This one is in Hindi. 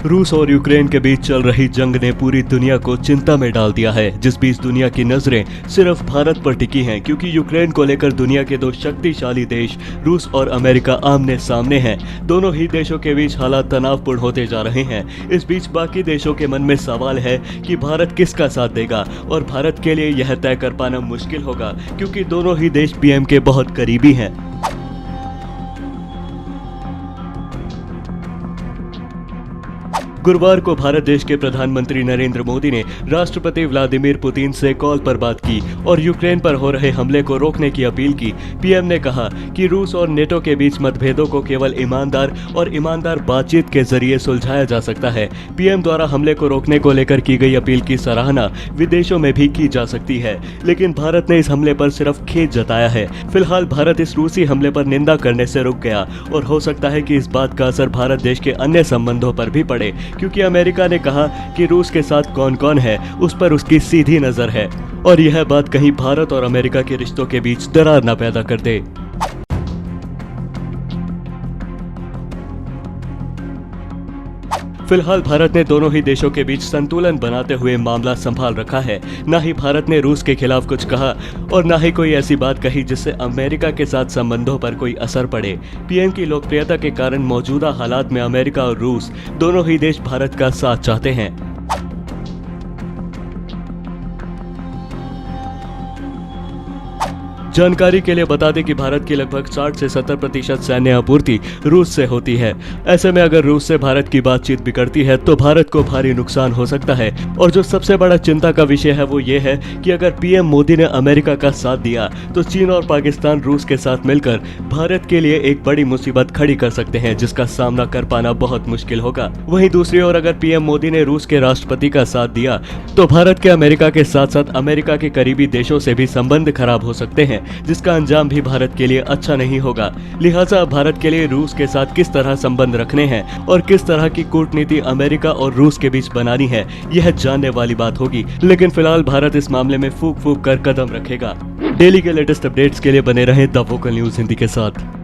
रूस और यूक्रेन के बीच चल रही जंग ने पूरी दुनिया को चिंता में डाल दिया है, जिस बीच दुनिया की नजरें सिर्फ भारत पर टिकी हैं क्योंकि यूक्रेन को लेकर दुनिया के दो शक्तिशाली देश रूस और अमेरिका आमने सामने हैं। दोनों ही देशों के बीच हालात तनावपूर्ण होते जा रहे हैं। इस बीच बाकी देशों के मन में सवाल है कि भारत किसका साथ देगा, और भारत के लिए यह तय कर पाना मुश्किल होगा क्योंकि दोनों ही देश पीएम के बहुत करीबी हैं। गुरुवार को भारत देश के प्रधानमंत्री नरेंद्र मोदी ने राष्ट्रपति व्लादिमीर पुतिन से कॉल पर बात की और यूक्रेन पर हो रहे हमले को रोकने की अपील की। पीएम ने कहा कि रूस और नेटो के बीच मतभेदों को केवल ईमानदार बातचीत के जरिए सुलझाया जा सकता है। पीएम द्वारा हमले को रोकने को लेकर की गई अपील की सराहना विदेशों में भी की जा सकती है, लेकिन भारत ने इस हमले पर सिर्फ खेद जताया है। फिलहाल भारत इस रूसी हमले पर निंदा करने से रुक गया और हो सकता है कि इस बात का असर भारत देश के अन्य संबंधों पर भी पड़े, क्योंकि अमेरिका ने कहा कि रूस के साथ कौन कौन है उस पर उसकी सीधी नजर है और यह बात कहीं भारत और अमेरिका के रिश्तों के बीच दरार न पैदा कर दे। फिलहाल भारत ने दोनों ही देशों के बीच संतुलन बनाते हुए मामला संभाल रखा है। न ही भारत ने रूस के खिलाफ कुछ कहा और न ही कोई ऐसी बात कही जिससे अमेरिका के साथ संबंधों पर कोई असर पड़े। पीएम की लोकप्रियता के कारण मौजूदा हालात में अमेरिका और रूस दोनों ही देश भारत का साथ चाहते हैं। जानकारी के लिए बता दें कि भारत की लगभग 60 से 70% सैन्य आपूर्ति रूस से होती है। ऐसे में अगर रूस से भारत की बातचीत बिगड़ती है तो भारत को भारी नुकसान हो सकता है। और जो सबसे बड़ा चिंता का विषय है वो ये है कि अगर पीएम मोदी ने अमेरिका का साथ दिया तो चीन और पाकिस्तान रूस के साथ मिलकर भारत के लिए एक बड़ी मुसीबत खड़ी कर सकते हैं, जिसका सामना कर पाना बहुत मुश्किल होगा। वहीं दूसरी ओर अगर पीएम मोदी ने रूस के राष्ट्रपति का साथ दिया तो भारत के अमेरिका के साथ साथ अमेरिका के करीबी देशों से भी संबंध खराब हो सकते हैं, जिसका अंजाम भी भारत के लिए अच्छा नहीं होगा। लिहाजा भारत के लिए रूस के साथ किस तरह संबंध रखने हैं और किस तरह की कूटनीति अमेरिका और रूस के बीच बनानी है, यह जानने वाली बात होगी। लेकिन फिलहाल भारत इस मामले में फूंक कर कदम रखेगा। डेली के लेटेस्ट अपडेट्स के लिए बने रहें द वोकल न्यूज हिंदी के साथ।